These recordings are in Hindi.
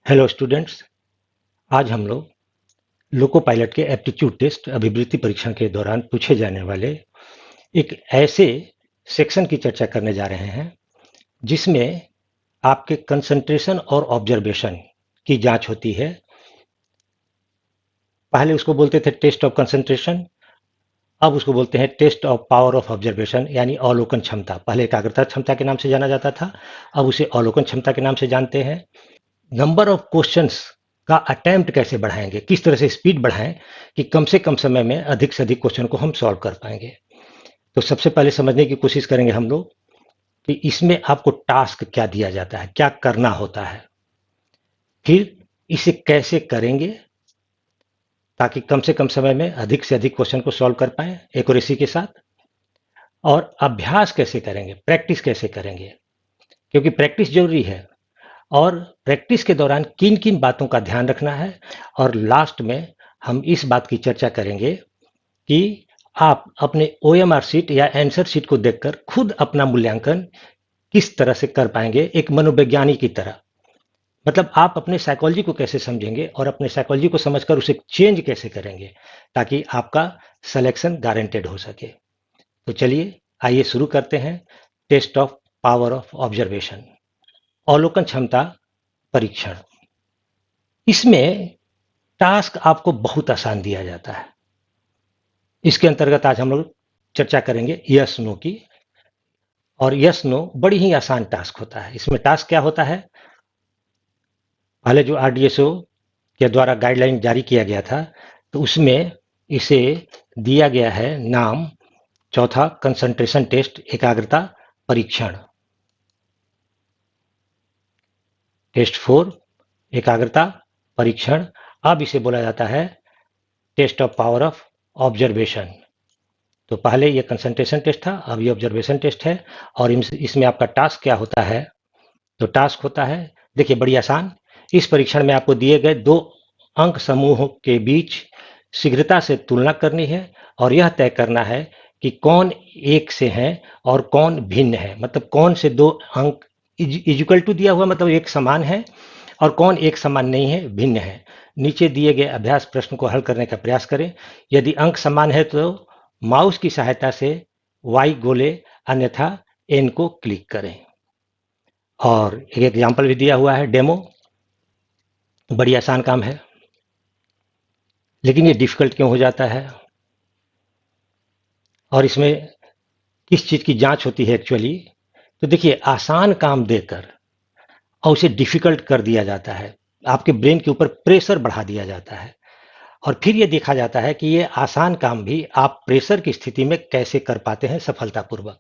Hello students. आज हम लोग लोको पायलट के एप्टीट्यूड टेस्ट अभिवृत्ति परीक्षण के दौरान पूछे जाने वाले एक ऐसे सेक्शन की चर्चा करने जा रहे हैं जिसमें आपके कंसंट्रेशन और ऑब्जर्वेशन की जांच होती है। पहले उसको बोलते थे टेस्ट ऑफ कंसंट्रेशन, अब उसको बोलते हैं test of power of observation, यानी अवलोकन क्षमता। पहले एकाग्रता क्षमता के नाम से जाना जाता था, अब उसे अवलोकन क्षमता के नाम से जानते हैं। नंबर ऑफ क्वेश्चंस का अटेम्प्ट कैसे बढ़ाएंगे, किस तरह से स्पीड बढ़ाएं कि कम से कम समय में अधिक से अधिक क्वेश्चन को हम सॉल्व कर पाएंगे। तो सबसे पहले समझने की कोशिश करेंगे हम लोग कि इसमें आपको टास्क क्या दिया जाता है, क्या करना होता है, फिर इसे कैसे करेंगे ताकि कम से कम समय में अधिक से अधिक क्वेश्चन को सॉल्व कर पाए एक्यूरेसी के साथ, और अभ्यास कैसे करेंगे, प्रैक्टिस कैसे करेंगे, क्योंकि प्रैक्टिस जरूरी है। और प्रैक्टिस के दौरान किन किन बातों का ध्यान रखना है, और लास्ट में हम इस बात की चर्चा करेंगे कि आप अपने ओएमआर शीट या आंसर शीट को देखकर खुद अपना मूल्यांकन किस तरह से कर पाएंगे, एक मनोवैज्ञानिक की तरह। मतलब आप अपने साइकोलॉजी को कैसे समझेंगे और अपने साइकोलॉजी को समझकर उसे चेंज कैसे करेंगे ताकि आपका सिलेक्शन गारंटेड हो सके। तो चलिए आइए शुरू करते हैं test of power of observation, अवलोकन क्षमता परीक्षण। इसमें टास्क आपको बहुत आसान दिया जाता है। इसके अंतर्गत आज हम लोग चर्चा करेंगे यस नो की, और यस नो बड़ी ही आसान टास्क होता है। इसमें टास्क क्या होता है, पहले जो आरडीएसओ के द्वारा गाइडलाइन जारी किया गया था तो उसमें इसे दिया गया है नाम, चौथा कंसंट्रेशन टेस्ट, एकाग्रता परीक्षण, टेस्ट 4 एकाग्रता परीक्षण। अब इसे बोला जाता है test of power of observation. तो पहले ये कंसंट्रेशन टेस्ट था, अब ये ऑब्जर्वेशन टेस्ट है। और इसमें आपका टास्क क्या होता है, तो टास्क होता है, देखिए बड़ी आसान। इस परीक्षण में आपको दिए गए दो अंक समूहों के बीच शीघ्रता से तुलना करनी है और यह तय करना है कि कौन एक से है और कौन भिन्न है। मतलब कौन से दो अंक इक्वल टू दिया हुआ, मतलब एक समान है, और कौन एक समान नहीं है, भिन्न है। नीचे दिए गए अभ्यास प्रश्न को हल करने का प्रयास करें। यदि अंक समान है तो माउस की सहायता से वाई गोले, अन्यथा एन को क्लिक करें। और एक एग्जाम्पल भी दिया हुआ है, डेमो। बड़ी आसान काम है, लेकिन ये डिफिकल्ट क्यों हो जाता है, और इसमें किस चीज की जांच होती है एक्चुअली। तो देखिए, आसान काम देकर और उसे डिफिकल्ट कर दिया जाता है, आपके ब्रेन के ऊपर प्रेशर बढ़ा दिया जाता है, और फिर ये देखा जाता है कि ये आसान काम भी आप प्रेशर की स्थिति में कैसे कर पाते हैं सफलतापूर्वक।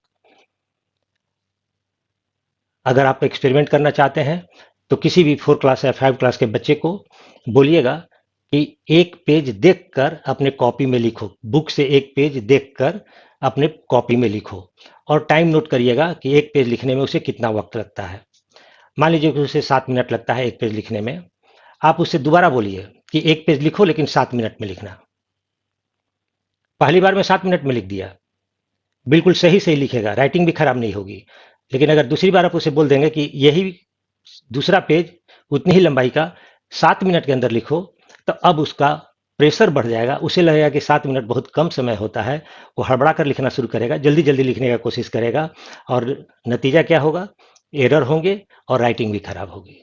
अगर आप एक्सपेरिमेंट करना चाहते हैं तो किसी भी 4 क्लास या 5 क्लास के बच्चे को बोलिएगा कि एक पेज देखकर अपने कॉपी में लिखो, बुक से एक पेज देखकर अपने कॉपी में लिखो, और टाइम नोट करिएगा कि एक पेज लिखने में उसे कितना वक्त लगता है। मान लीजिए कि उसे 7 मिनट लगता है एक पेज लिखने में। आप उससे दोबारा बोलिए कि एक पेज लिखो लेकिन 7 मिनट में लिखना। पहली बार में 7 मिनट में लिख दिया, बिल्कुल सही सही लिखेगा, राइटिंग भी खराब नहीं होगी। लेकिन अगर दूसरी बार आप उसे बोल देंगे कि यही दूसरा पेज उतनी ही लंबाई का 7 मिनट के अंदर लिखो, तो अब उसका प्रेशर बढ़ जाएगा, उसे लगेगा कि 7 मिनट बहुत कम समय होता है। वो हड़बड़ा कर लिखना शुरू करेगा, जल्दी जल्दी लिखने का कोशिश करेगा, और नतीजा क्या होगा, एरर होंगे और राइटिंग भी खराब होगी।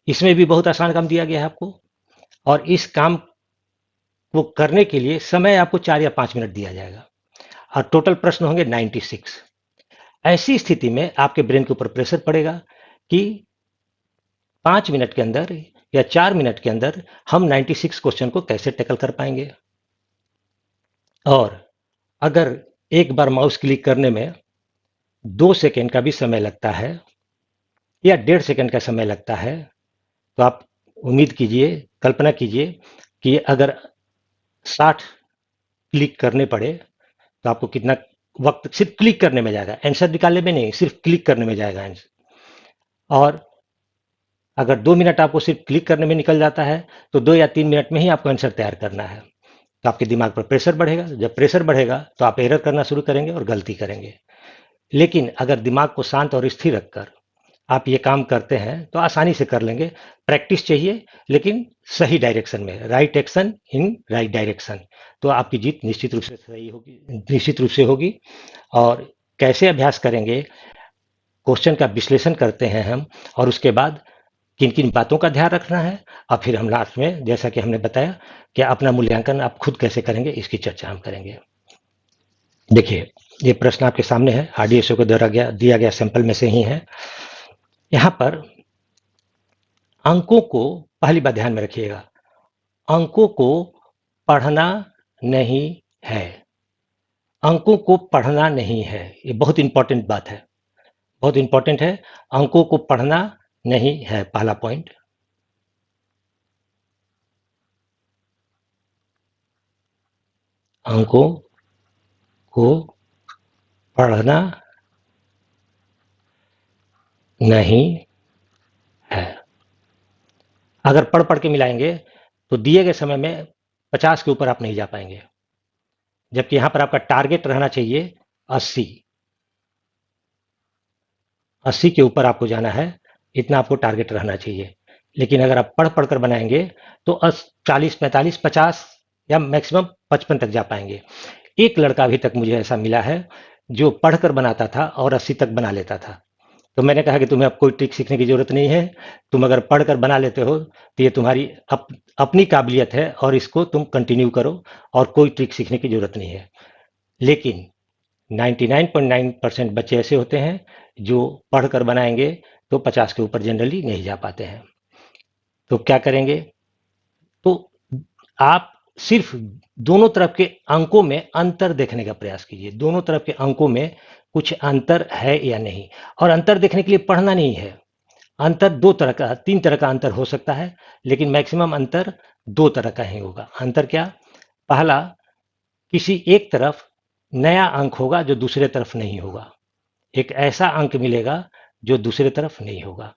इसमें भी बहुत आसान काम दिया गया है आपको, और इस काम को करने के लिए समय आपको 4 या 5 मिनट दिया जाएगा, और टोटल प्रश्न होंगे 96। ऐसी स्थिति में आपके ब्रेन के ऊपर प्रेशर पड़ेगा कि 5 मिनट के अंदर या 4 मिनट के अंदर हम 96 क्वेश्चन को कैसे टैकल कर पाएंगे। और अगर एक बार माउस क्लिक करने में 2 सेकेंड का भी समय लगता है या 1.5 सेकेंड का समय लगता है, तो आप उम्मीद कीजिए, कल्पना कीजिए कि अगर 60 क्लिक करने पड़े तो आपको कितना वक्त सिर्फ क्लिक करने में जाएगा, आंसर निकालने में नहीं, सिर्फ क्लिक करने में जाएगा आंसर। और अगर 2 मिनट आपको सिर्फ क्लिक करने में निकल जाता है तो 2 या 3 मिनट में ही आपको आंसर तैयार करना है। तो आपके दिमाग पर प्रेशर बढ़ेगा, जब प्रेशर बढ़ेगा तो आप एरर करना शुरू करेंगे और गलती करेंगे। लेकिन अगर दिमाग को शांत और स्थिर रखकर आप ये काम करते हैं तो आसानी से कर लेंगे। प्रैक्टिस चाहिए, लेकिन सही डायरेक्शन में, right action in right direction, तो आपकी जीत निश्चित रूप से सही होगी, निश्चित रूप से होगी। और कैसे अभ्यास करेंगे, क्वेश्चन का विश्लेषण करते हैं हम, और उसके बाद किन किन बातों का ध्यान रखना है, और फिर हम लास्ट में, जैसा कि हमने बताया, कि अपना मूल्यांकन आप खुद कैसे करेंगे, इसकी चर्चा हम करेंगे। देखिए, ये प्रश्न आपके सामने है, आरडीएसओ को दिया गया सैंपल में से ही है। यहाँ पर अंकों को, पहली बात ध्यान में रखिएगा, अंकों को पढ़ना नहीं है। अंकों को पढ़ना नहीं है, ये बहुत इंपॉर्टेंट बात है, बहुत इंपॉर्टेंट है। अंकों को पढ़ना नहीं है, पहला पॉइंट। अंकों को पढ़ना नहीं है। अगर पढ़ पढ़ के मिलाएंगे तो दिए गए समय में 50 के ऊपर आप नहीं जा पाएंगे, जबकि यहां पर आपका टारगेट रहना चाहिए 80। 80 के ऊपर आपको जाना है, इतना आपको टारगेट रहना चाहिए। लेकिन अगर आप पढ़ पढ़ कर बनाएंगे तो 40, 45, 50 या मैक्सिमम 55 तक जा पाएंगे। एक लड़का अभी तक मुझे ऐसा मिला है जो पढ़कर बनाता था और 80 तक बना लेता था। तो मैंने कहा कि तुम्हें अब कोई ट्रिक सीखने की जरूरत नहीं है, तुम अगर पढ़कर बना लेते हो तो ये तुम्हारी अपनी काबिलियत है, और इसको तुम कंटिन्यू करो, और कोई ट्रिक सीखने की जरूरत नहीं है। लेकिन 99.9% बच्चे ऐसे होते हैं जो पढ़कर बनाएंगे तो 50 के ऊपर जनरली नहीं जा पाते हैं। तो क्या करेंगे, तो आप सिर्फ दोनों तरफ के अंकों में अंतर देखने का प्रयास कीजिए, दोनों तरफ के अंकों में कुछ अंतर है या नहीं। और अंतर देखने के लिए पढ़ना नहीं है, अंतर दो तरह का, तीन तरह का अंतर हो सकता है, लेकिन मैक्सिमम अंतर दो तरह का ही होगा। अंतर क्या, पहला, किसी एक तरफ नया अंक होगा जो दूसरे तरफ नहीं होगा, एक ऐसा अंक मिलेगा जो दूसरे तरफ नहीं होगा।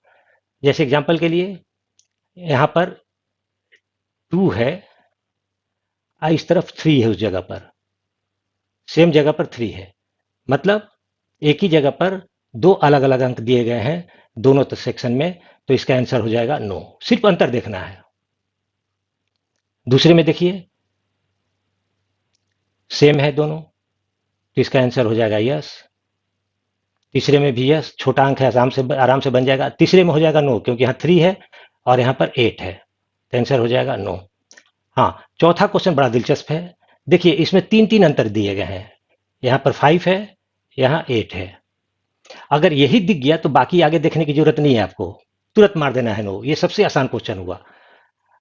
जैसे एग्जांपल के लिए, यहां पर 2 है, इस तरफ 3 है, उस जगह पर सेम जगह पर 3 है, मतलब एक ही जगह पर दो अलग अलग अंक दिए गए हैं दोनों सेक्शन में, तो इसका आंसर हो जाएगा नो। सिर्फ अंतर देखना है। दूसरे में देखिए, सेम है दोनों, तो इसका आंसर हो जाएगा यस। तीसरे में भी यस, छोटा अंक है, आराम से बन जाएगा। तीसरे में हो जाएगा नो, क्योंकि यहाँ 3 है और यहाँ पर 8 है, तो आंसर हो जाएगा नो। हाँ, चौथा क्वेश्चन बड़ा दिलचस्प है। देखिए, इसमें तीन तीन अंतर दिए गए हैं, यहाँ पर 5 है, यहाँ 8 है। अगर यही दिख गया तो बाकी आगे देखने की जरूरत नहीं है आपको, तुरंत मार देना है नो। ये सबसे आसान क्वेश्चन हुआ।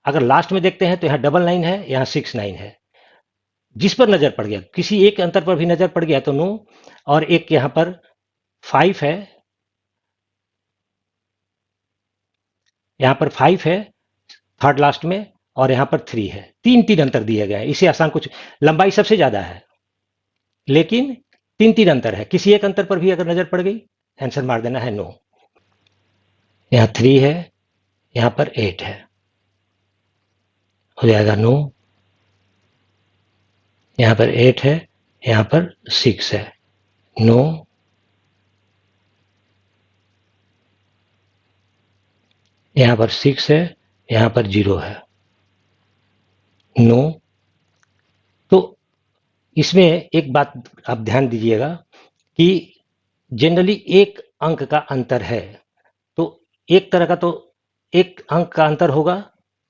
अगर लास्ट में देखते हैं तो यहाँ 9 है, यहाँ 6 9 है। जिस पर नजर पड़ गया, किसी एक अंतर पर भी नजर पड़ गया तो नो। और एक यहाँ पर 5 है, यहाँ पर 5 है थर्ड लास्ट में, और यहाँ पर 3 है। तीन तीन अंतर दिए गए हैं, इससे आसान कुछ, लंबाई सबसे ज्यादा है लेकिन तीन तीन अंतर है, किसी एक अंतर पर भी अगर नजर पड़ गई, आंसर मार देना है नो। यहाँ 3 है, यहाँ पर 8 है, हो जाएगा नो। यहाँ पर 8 है, यहाँ पर 6 है, नो। यहाँ पर 6 है, यहाँ पर 0 है, नो। तो इसमें एक बात आप ध्यान दीजिएगा कि जनरली एक अंक का अंतर है, तो एक तरह का, तो एक अंक का अंतर होगा,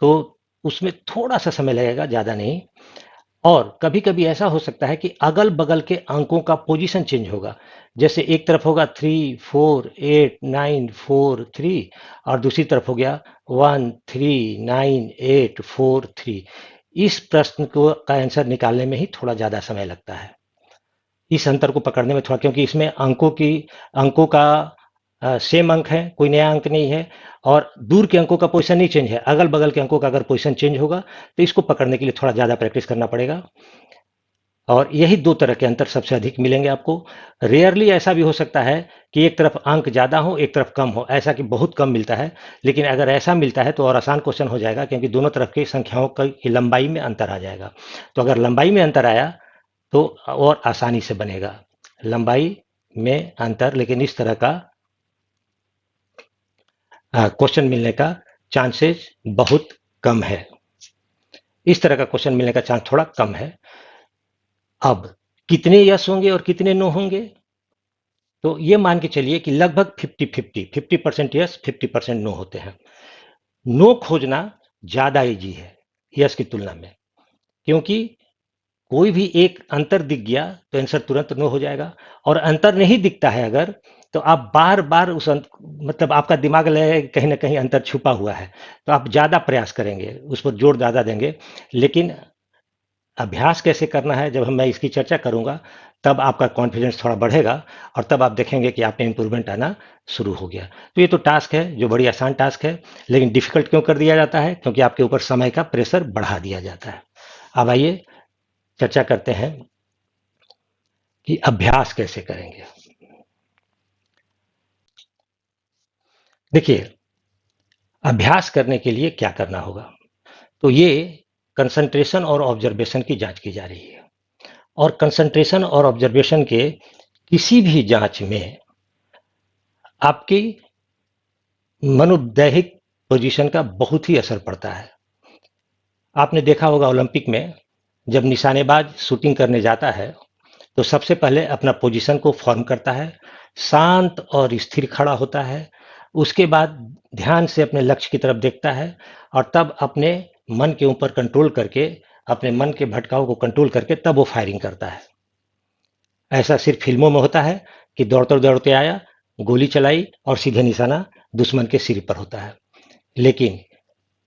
तो उसमें थोड़ा सा समय लगेगा, ज्यादा नहीं। और कभी कभी ऐसा हो सकता है कि अगल बगल के अंकों का पोजीशन चेंज होगा। जैसे एक तरफ होगा 3 4 8 9 4 3, और दूसरी तरफ हो गया 1 3 9 8 4 3। इस प्रश्न को का आंसर निकालने में ही थोड़ा ज्यादा समय लगता है, इस अंतर को पकड़ने में थोड़ा, क्योंकि इसमें अंकों का सेम अंक है, कोई नया अंक नहीं है, और दूर के अंकों का पोजीशन नहीं चेंज है, अगल बगल के अंकों का अगर पोजीशन चेंज होगा तो इसको पकड़ने के लिए थोड़ा ज़्यादा प्रैक्टिस करना पड़ेगा। और यही दो तरह के अंतर सबसे अधिक मिलेंगे आपको। रेयरली ऐसा भी हो सकता है कि एक तरफ अंक ज़्यादा हो, एक तरफ कम हो, ऐसा कि बहुत कम मिलता है। लेकिन अगर ऐसा मिलता है तो और आसान क्वेश्चन हो जाएगा, क्योंकि दोनों तरफ की संख्याओं की लंबाई में अंतर आ जाएगा। तो अगर लंबाई में अंतर आया तो और आसानी से बनेगा, लंबाई में अंतर, लेकिन इस तरह का क्वेश्चन मिलने का चांसेस बहुत कम है। इस तरह का क्वेश्चन मिलने का चांस थोड़ा कम है। अब कितने यस होंगे और कितने नो होंगे, तो ये मान के चलिए कि लगभग 50-50 यस 50% नो होते हैं। नो खोजना ज्यादा इजी है यस की तुलना में, क्योंकि कोई भी एक अंतर दिख गया तो आंसर तुरंत नो हो जाएगा, और अंतर नहीं दिखता है अगर, तो आप बार बार मतलब आपका दिमाग लगेगा कि कहीं ना कहीं अंतर छुपा हुआ है, तो आप ज्यादा प्रयास करेंगे, उस पर जोर ज्यादा देंगे। लेकिन अभ्यास कैसे करना है, जब मैं इसकी चर्चा करूंगा तब आपका कॉन्फिडेंस थोड़ा बढ़ेगा, और तब आप देखेंगे कि आप में इंप्रूवमेंट आना शुरू हो गया। तो ये तो टास्क है जो बड़ी आसान टास्क है, लेकिन डिफिकल्ट क्यों कर दिया जाता है? क्योंकि आपके ऊपर समय का प्रेशर बढ़ा दिया जाता है। अब आइए चर्चा करते हैं कि अभ्यास कैसे करेंगे। देखिए, अभ्यास करने के लिए क्या करना होगा, तो ये कंसंट्रेशन और ऑब्जर्वेशन की जांच की जा रही है, और कंसंट्रेशन और ऑब्जर्वेशन के किसी भी जांच में आपकी मनोदैहिक पोजीशन का बहुत ही असर पड़ता है। आपने देखा होगा ओलंपिक में जब निशानेबाज शूटिंग करने जाता है तो सबसे पहले अपना पोजीशन को फॉर्म करता है, शांत और स्थिर खड़ा होता है, उसके बाद ध्यान से अपने लक्ष्य की तरफ देखता है, और तब अपने मन के ऊपर कंट्रोल करके, अपने मन के भटकाव को कंट्रोल करके तब वो फायरिंग करता है। ऐसा सिर्फ फिल्मों में होता है कि दौड़ते दौड़ते आया, गोली चलाई और सीधे निशाना दुश्मन के सिर पर होता है। लेकिन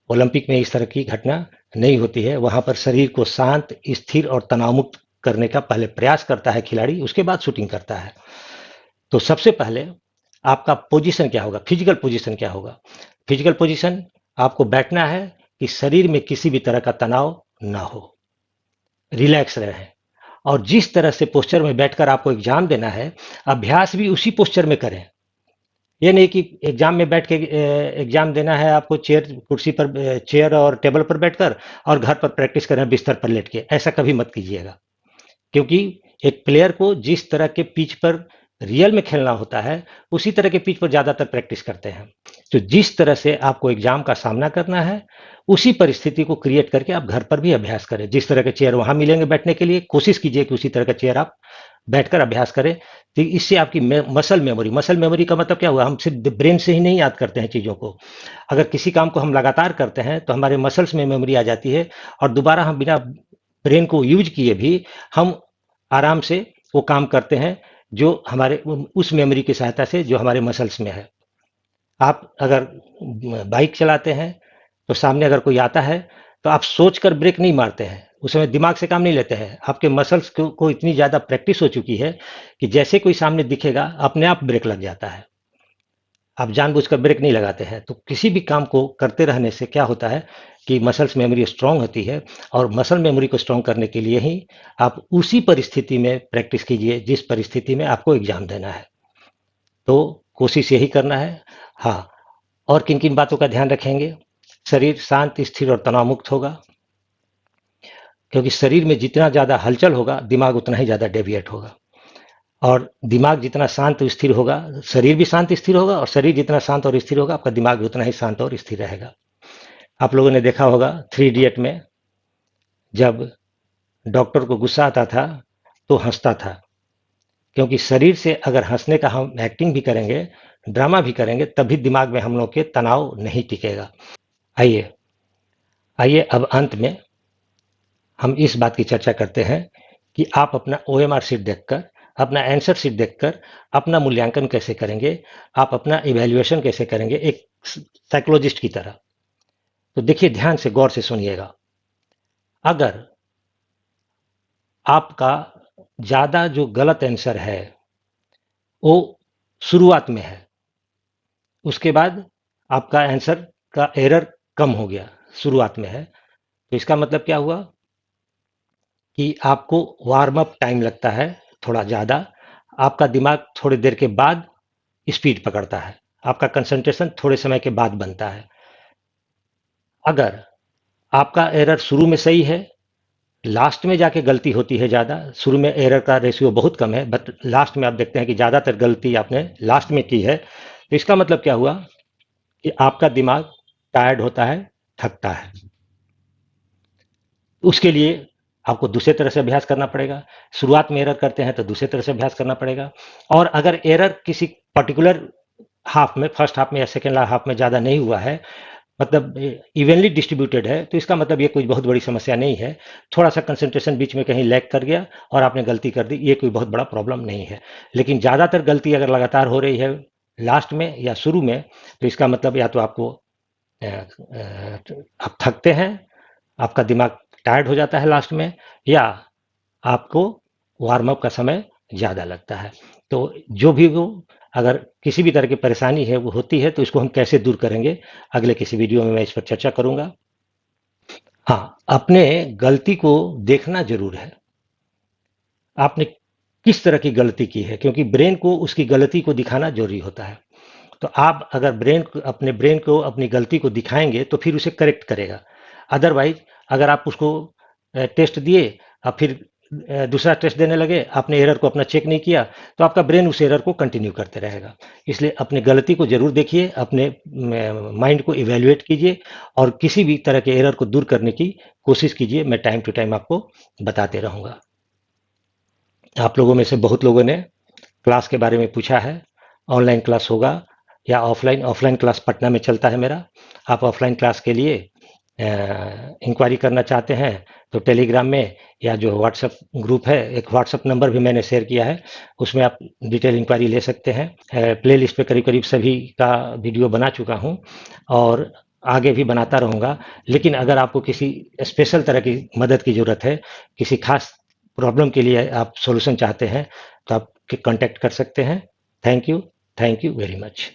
ओलंपिक में इस तरह की घटना नहीं होती है। वहां पर शरीर को शांत, स्थिर और तनाव मुक्त करने का पहले प्रयास करता है खिलाड़ी, उसके बाद शूटिंग करता है। तो सबसे पहले आपका पोजीशन क्या होगा, फिजिकल पोजीशन क्या होगा? फिजिकल पोजीशन, आपको बैठना है कि शरीर में किसी भी तरह का तनाव ना हो, रिलैक्स रहे, और जिस तरह से पोस्चर में बैठकर आपको एग्जाम देना है, अभ्यास भी उसी पोस्चर में करें। ये नहीं कि एग्जाम में बैठ के एग्जाम देना है आपको चेयर कुर्सी पर, चेयर और टेबल पर बैठकर, और घर पर प्रैक्टिस करें बिस्तर पर लेट के, ऐसा कभी मत कीजिएगा। क्योंकि एक प्लेयर को जिस तरह के पिच पर रियल में खेलना होता है, उसी तरह के पिच पर ज्यादातर प्रैक्टिस करते हैं। तो जिस तरह से आपको एग्जाम का सामना करना है, उसी परिस्थिति को क्रिएट करके आप घर पर भी अभ्यास करें। जिस तरह के चेयर वहां मिलेंगे बैठने के लिए, कोशिश कीजिए कि उसी तरह का चेयर आप बैठकर अभ्यास करें। तो इससे आपकी मसल मेमोरी का मतलब क्या हुआ, हम सिर्फ ब्रेन से ही नहीं याद करते हैं चीजों को। अगर किसी काम को हम लगातार करते हैं तो हमारे मसल्स में मेमोरी आ जाती है, और दोबारा हम बिना ब्रेन को यूज किए भी हम आराम से वो काम करते हैं, जो हमारे उस मेमोरी की सहायता से जो हमारे मसल्स में है। आप अगर बाइक चलाते हैं तो सामने अगर कोई आता है तो आप सोचकर ब्रेक नहीं मारते हैं, उस समय दिमाग से काम नहीं लेते हैं। आपके मसल्स को इतनी ज्यादा प्रैक्टिस हो चुकी है कि जैसे कोई सामने दिखेगा अपने आप ब्रेक लग जाता है। आप जानबूझकर ब्रेक नहीं लगाते हैं। तो किसी भी काम को करते रहने से क्या होता है कि मसल्स मेमोरी स्ट्रांग होती है, और मसल मेमोरी को स्ट्रांग करने के लिए ही आप उसी परिस्थिति में प्रैक्टिस कीजिए जिस परिस्थिति में आपको एग्जाम देना है। तो कोशिश यही करना है। हाँ, और किन किन बातों का ध्यान रखेंगे? शरीर शांत, स्थिर और तनाव मुक्त होगा, क्योंकि शरीर में जितना ज्यादा हलचल होगा दिमाग उतना ही ज्यादा डेविएट होगा, और दिमाग जितना शांत और स्थिर होगा शरीर भी शांत स्थिर होगा, और शरीर जितना शांत और स्थिर होगा आपका दिमाग भी उतना ही शांत और स्थिर रहेगा। आप लोगों ने देखा होगा 3 इडियट में, जब डॉक्टर को गुस्सा आता था तो हंसता था, क्योंकि शरीर से अगर हंसने का हम एक्टिंग भी करेंगे, ड्रामा भी करेंगे, तभी दिमाग में हम लोग के तनाव नहीं टिकेगा। आइए आइए अब अंत में हम इस बात की चर्चा करते हैं कि आप अपना ओएमआर शीट देखकर, अपना आंसर शीट देखकर अपना मूल्यांकन कैसे करेंगे, आप अपना इवैल्यूएशन कैसे करेंगे एक साइकोलॉजिस्ट की तरह। तो देखिए, ध्यान से गौर से सुनिएगा। अगर आपका ज्यादा जो गलत आंसर है वो शुरुआत में है, उसके बाद आपका आंसर का एरर कम हो गया, शुरुआत में है, तो इसका मतलब क्या हुआ कि आपको वार्म अप टाइम लगता है थोड़ा ज़्यादा, आपका दिमाग थोड़ी देर के बाद स्पीड पकड़ता है, आपका कंसंट्रेशन थोड़े समय के बाद बनता है। अगर आपका एरर शुरू में सही है, लास्ट में जाके गलती होती है ज़्यादा, शुरू में एरर का रेशियो बहुत कम है, बट लास्ट में आप देखते हैं कि ज़्यादातर गलती आपने लास्ट में की है, तो इसका मतलब क्या हुआ कि आपका दिमाग टायर्ड होता है, थकता है। उसके लिए आपको दूसरे तरह से अभ्यास करना पड़ेगा। शुरुआत में एरर करते हैं तो दूसरे तरह से अभ्यास करना पड़ेगा। और अगर एरर किसी पर्टिकुलर हाफ में, फर्स्ट हाफ में या सेकेंड हाफ में ज़्यादा नहीं हुआ है, मतलब इवनली डिस्ट्रीब्यूटेड है, तो इसका मतलब ये कोई बहुत बड़ी समस्या नहीं है। थोड़ा सा कंसंट्रेशन बीच में कहीं लैग कर गया और आपने गलती कर दी, ये कोई बहुत बड़ा प्रॉब्लम नहीं है। लेकिन ज़्यादातर गलती अगर लगातार हो रही है लास्ट में या शुरू में, तो इसका मतलब या तो आपको आप थकते हैं, आपका दिमाग टायर्ड हो जाता है लास्ट में, या आपको वार्म अप का समय ज़्यादा लगता है। तो जो भी हो, अगर किसी भी तरह की परेशानी है वो होती है, तो इसको हम कैसे दूर करेंगे, अगले किसी वीडियो में मैं इस पर चर्चा करूंगा। हाँ, अपने गलती को देखना जरूर है, आपने किस तरह की गलती की है, क्योंकि ब्रेन को उसकी गलती को दिखाना जरूरी होता है। तो आप अगर अपने ब्रेन को अपनी गलती को दिखाएंगे तो फिर उसे करेक्ट करेगा। अदरवाइज अगर आप उसको टेस्ट दिए और फिर दूसरा टेस्ट देने लगे, आपने एरर को अपना चेक नहीं किया, तो आपका ब्रेन उस एरर को कंटिन्यू करते रहेगा। इसलिए अपनी गलती को जरूर देखिए, अपने माइंड को इवेल्युएट कीजिए और किसी भी तरह के एरर को दूर करने की कोशिश कीजिए। मैं टाइम टू टाइम आपको बताते रहूँगा। आप लोगों में से बहुत लोगों ने क्लास के बारे में पूछा है, ऑनलाइन क्लास होगा या ऑफलाइन। ऑफलाइन क्लास पटना में चलता है मेरा। आप ऑफलाइन क्लास के लिए इंक्वायरी करना चाहते हैं तो टेलीग्राम में या जो व्हाट्सएप ग्रुप है, एक व्हाट्सएप नंबर भी मैंने शेयर किया है, उसमें आप डिटेल इंक्वायरी ले सकते हैं। प्ले लिस्ट पे करीब करीब सभी का वीडियो बना चुका हूँ और आगे भी बनाता रहूँगा। लेकिन अगर आपको किसी स्पेशल तरह की मदद की ज़रूरत है, किसी खास प्रॉब्लम के लिए आप सॉल्यूशन चाहते हैं, तो आप कांटेक्ट कर सकते हैं। Thank you very much.